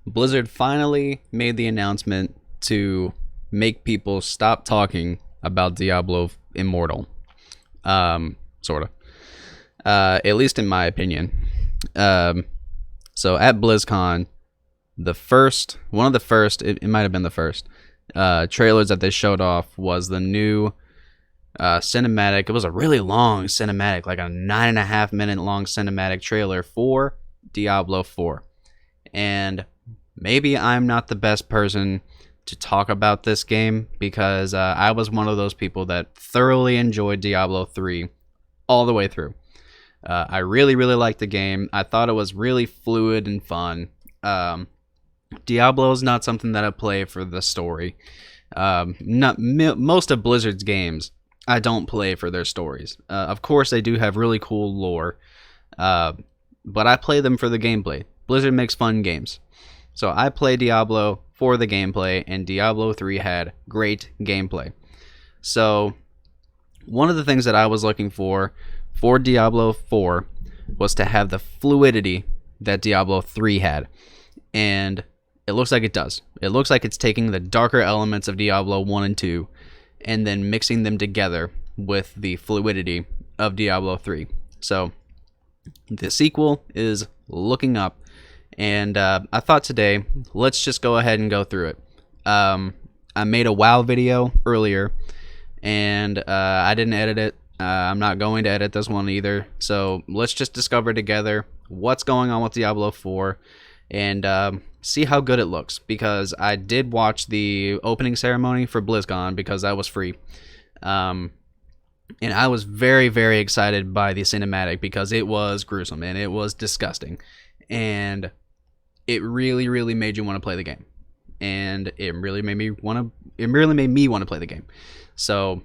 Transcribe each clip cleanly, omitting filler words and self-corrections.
Blizzard finally made the announcement to make people stop talking about Diablo Immortal. Sort of. At least in my opinion. Um, so at BlizzCon, one of the first, it might have been the first, trailers that they showed off was the new cinematic. It was a really long cinematic, like a 9.5 minute long cinematic trailer for Diablo 4. And maybe I'm not the best person to talk about this game because I was one of those people that thoroughly enjoyed Diablo 3 all the way through. I really, really liked the game. I thought it was really fluid and fun. Diablo is not something that I play for the story. Most of Blizzard's games, I don't play for their stories. Of course, they do have really cool lore, but I play them for the gameplay. Blizzard makes fun games. So I play Diablo for the gameplay, and Diablo 3 had great gameplay. So one of the things that I was looking for Diablo 4 was to have the fluidity that Diablo 3 had. And it looks like it does. It looks like it's taking the darker elements of Diablo 1 and 2 and then mixing them together with the fluidity of Diablo 3. So the sequel is looking up. And I thought today, let's just go ahead and go through it. I made a WoW video earlier, and I didn't edit it. I'm not going to edit this one either. So let's just discover together what's going on with Diablo 4 and see how good it looks. Because I did watch the opening ceremony for BlizzCon because that was free. And I was very, very excited by the cinematic because it was gruesome and it was disgusting. And it really, really made you want to play the game. And it really made me want to play the game. So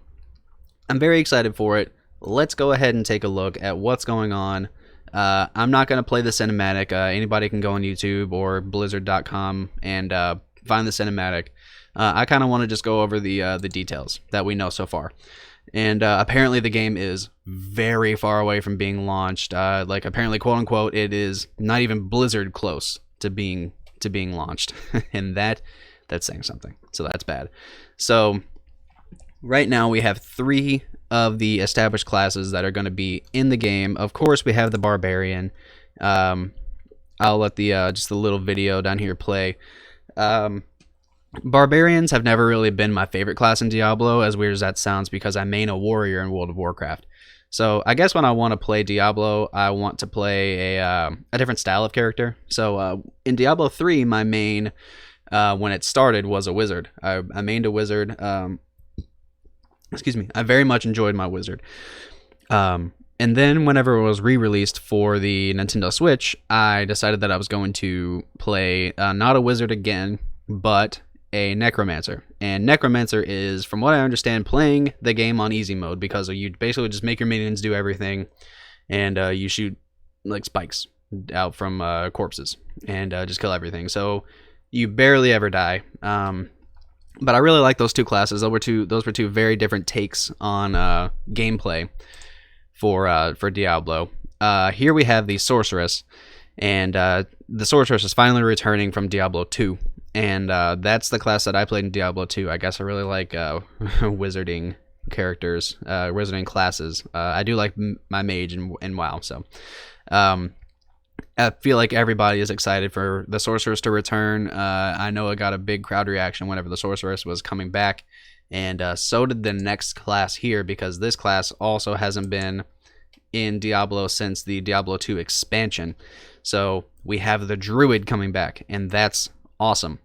I'm very excited for it. Let's go ahead and take a look at what's going on. I'm not going to play the cinematic. Anybody can go on YouTube or blizzard.com and find the cinematic. I kind of want to just go over the details that we know so far. And apparently the game is very far away from being launched. Apparently, quote unquote, it is not even Blizzard close to being launched. And that's saying something. So that's bad. So right now we have 3 of the established classes that are going to be in the game. Of course, we have the Barbarian. I'll let the just the little video down here play. Barbarians have never really been my favorite class in Diablo, as weird as that sounds, because I main a warrior in World of Warcraft. So I guess when I want to play Diablo, I want to play a different style of character. So in Diablo 3, my main, when it started, was a wizard. I mained a wizard. Excuse me. I very much enjoyed my wizard. And then whenever it was re-released for the Nintendo Switch, I decided that I was going to play not a wizard again, but a necromancer. And necromancer is, from what I understand, playing the game on easy mode, because you basically just make your minions do everything, and you shoot like spikes out from corpses and just kill everything. So you barely ever die. But I really like those 2 classes. Those were two very different takes on gameplay for Diablo. Here we have the sorceress, and the sorceress is finally returning from Diablo 2. And that's the class that I played in Diablo 2. I guess I really like wizarding characters, wizarding classes. I do like my mage in WoW, so I feel like everybody is excited for the sorceress to return. I know it got a big crowd reaction whenever the sorceress was coming back, and so did the next class here, because this class also hasn't been in Diablo since the Diablo 2 expansion. So we have the druid coming back, and that's awesome.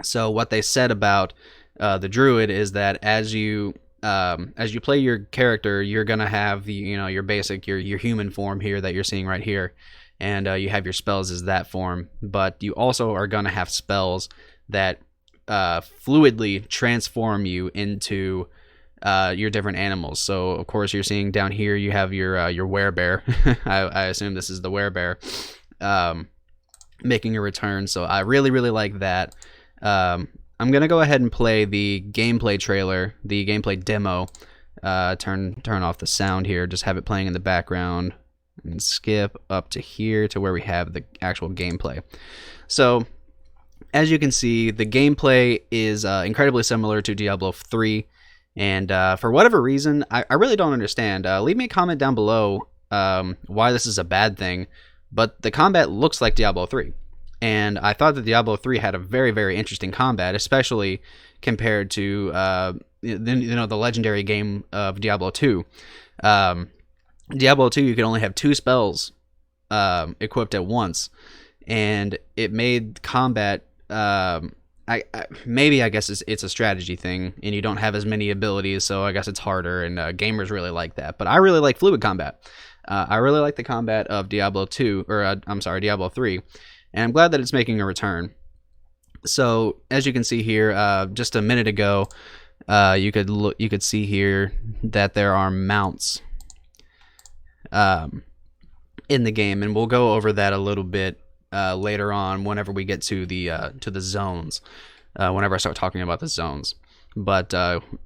So what they said about the druid is that as you play your character, you're gonna have your basic your human form here that you're seeing right here, and you have your spells as that form. But you also are gonna have spells that fluidly transform you into your different animals. So of course you're seeing down here you have your werebear. I assume this is the werebear making a return. So I really, really like that. I'm gonna go ahead and play the gameplay trailer, the gameplay demo. Turn off the sound here, just have it playing in the background, and skip up to here to where we have the actual gameplay. So as you can see, the gameplay is incredibly similar to Diablo 3. And for whatever reason, I really don't understand. Leave me a comment down below why this is a bad thing. But the combat looks like Diablo 3. And I thought that Diablo 3 had a very, very interesting combat, especially compared to the legendary game of Diablo 2. Diablo 2, you could only have 2 spells equipped at once, and it made combat. I guess it's a strategy thing, and you don't have as many abilities, so I guess it's harder. And gamers really like that, but I really like fluid combat. I really like the combat of Diablo 2, or Diablo 3, and I'm glad that it's making a return. So as you can see here, just a minute ago, you could see here that there are mounts in the game, and we'll go over that a little bit later on whenever we get to the zones. Whenever I start talking about the zones, but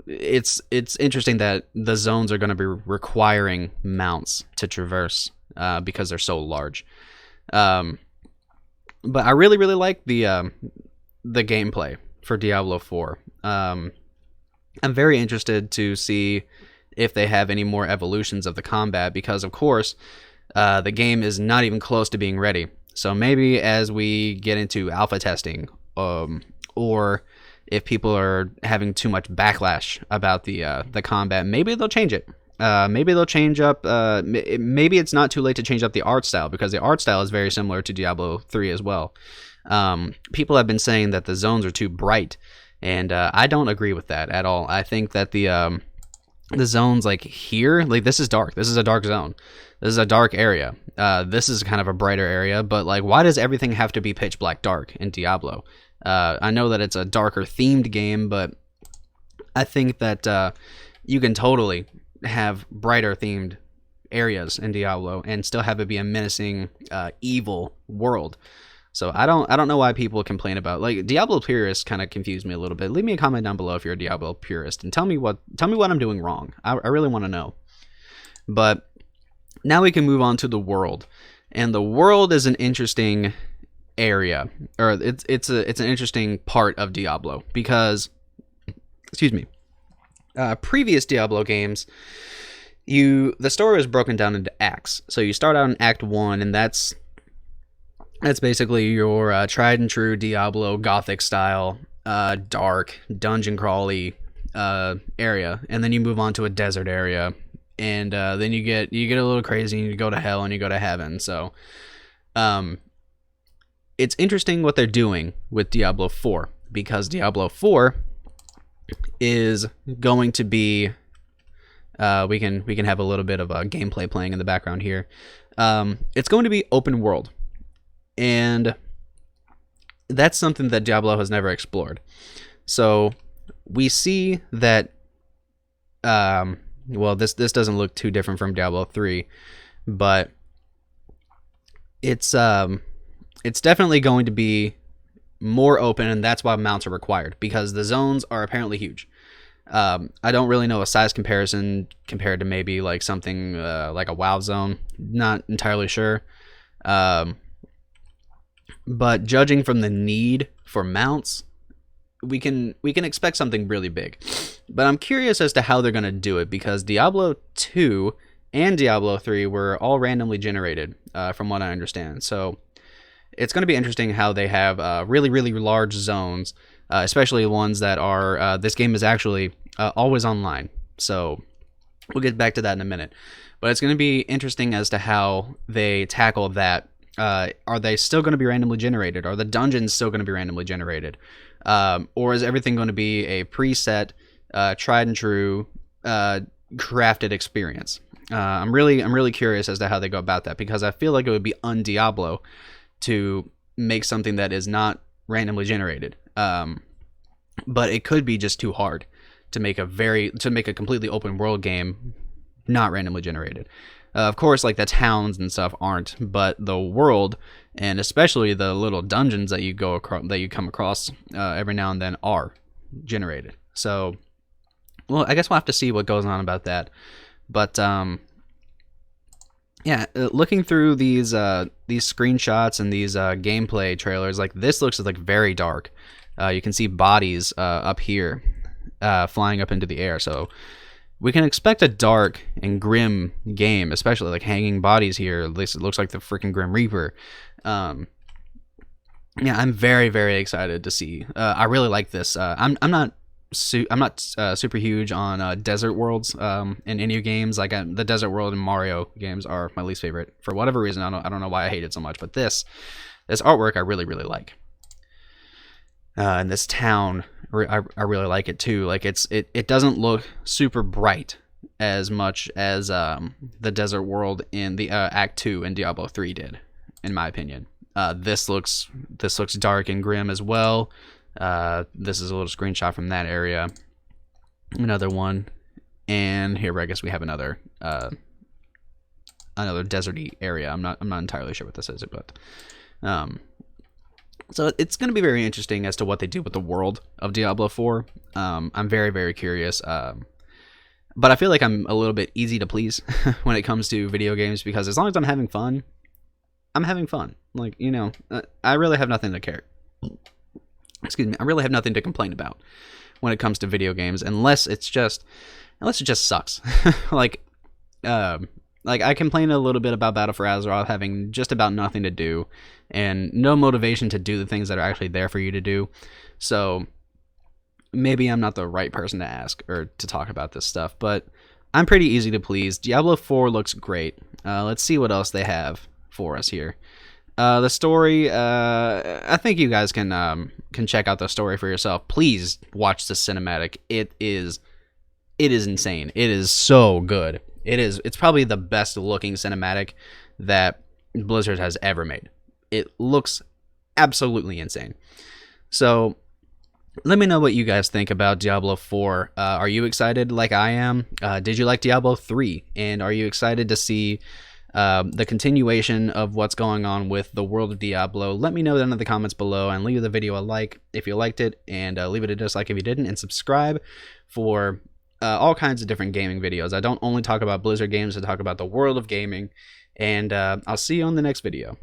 it's interesting that the zones are going to be requiring mounts to traverse because they're so large. But I really like the gameplay for Diablo 4. I'm very interested to see if they have any more evolutions of the combat, because of course the game is not even close to being ready. So maybe as we get into alpha testing, or if people are having too much backlash about the combat, maybe they'll change it. Maybe they'll change up. Maybe it's not too late to change up the art style, because the art style is very similar to Diablo 3 as well. People have been saying that the zones are too bright, and I don't agree with that at all. I think that the zones like here, like this is dark. This is a dark zone. This is a dark area. This is kind of a brighter area, but like, why does everything have to be pitch black dark in Diablo? I know that it's a darker themed game, but I think that you can totally have brighter themed areas in Diablo and still have it be a menacing, evil world. So I don't know why people complain about, like, Diablo purists kind of confuse me a little bit. Leave me a comment down below if you're a Diablo purist and tell me what I'm doing wrong. I really want to know. But now we can move on to the world, and the world is an interesting area, or it's an interesting part of Diablo, because, excuse me, previous Diablo games, the story was broken down into acts. So you start out in Act 1, and that's basically your tried and true Diablo Gothic style, dark dungeon crawly area, and then you move on to a desert area. And then you get a little crazy, and you go to hell and you go to heaven. So it's interesting what they're doing with Diablo 4, because Diablo 4 is going to be we can have a little bit of gameplay playing in the background here. It's going to be open world, and that's something that Diablo has never explored. So we see that well, this doesn't look too different from Diablo 3, but it's definitely going to be more open, and that's why mounts are required, because the zones are apparently huge. I don't really know a size comparison compared to maybe like something like a WoW zone. Not entirely sure. But judging from the need for mounts, we can expect something really big. But I'm curious as to how they're going to do it, because Diablo 2 and Diablo 3 were all randomly generated, from what I understand. So it's going to be interesting how they have really large zones, especially ones that are this game is actually always online. So we'll get back to that in a minute. But it's going to be interesting as to how they tackle that. Are they still going to be randomly generated? Are the dungeons still going to be randomly generated? Or is everything going to be a preset, tried and true, crafted experience? I'm really curious as to how they go about that, because I feel like it would be un-Diablo to make something that is not randomly generated. But it could be just too hard to make a completely open world game not randomly generated. Of course, like the towns and stuff aren't, but the world, and especially the little dungeons that you come across every now and then, are generated. So, well, I guess we'll have to see what goes on about that. But Yeah, looking through these screenshots and these gameplay trailers, like this looks like very dark. You can see bodies up here flying up into the air, so we can expect a dark and grim game, especially like hanging bodies here. At least it looks like the freaking Grim Reaper. Yeah, I'm very very excited to see. I really like this. I'm not super huge on desert worlds in any games. Like the desert world in Mario games are my least favorite for whatever reason. I don't know why I hate it so much, but this artwork I really really like. And this town, I really like it too. Like it doesn't look super bright as much as the desert world in the Act 2 in Diablo 3 did, in my opinion. This looks dark and grim as well. This is a little screenshot from that area. Another one, and here I guess we have another deserty area. I'm not entirely sure what this is, but so it's going to be very interesting as to what they do with the world of Diablo 4. I'm very very curious. But I feel like I'm a little bit easy to please when it comes to video games, because as long as I'm having fun, I'm having fun. Like, you know, I really have nothing to care. Excuse me. I really have nothing to complain about when it comes to video games, unless it just sucks. like I complain a little bit about Battle for Azeroth having just about nothing to do and no motivation to do the things that are actually there for you to do. So maybe I'm not the right person to ask or to talk about this stuff, but I'm pretty easy to please. Diablo 4 looks great. Let's see what else they have for us here. The story, I think you guys can check out the story for yourself. Please watch the cinematic. It is insane. It is so good. It's probably the best looking cinematic that Blizzard has ever made. It looks absolutely insane. So let me know what you guys think about Diablo 4. Are you excited like I am? Did you like Diablo 3? And are you excited to see the continuation of what's going on with the world of Diablo? Let me know down in the comments below, and leave the video a like if you liked it, and leave it a dislike if you didn't, and subscribe for all kinds of different gaming videos. I don't only talk about Blizzard games, I talk about the world of gaming, and I'll see you on the next video.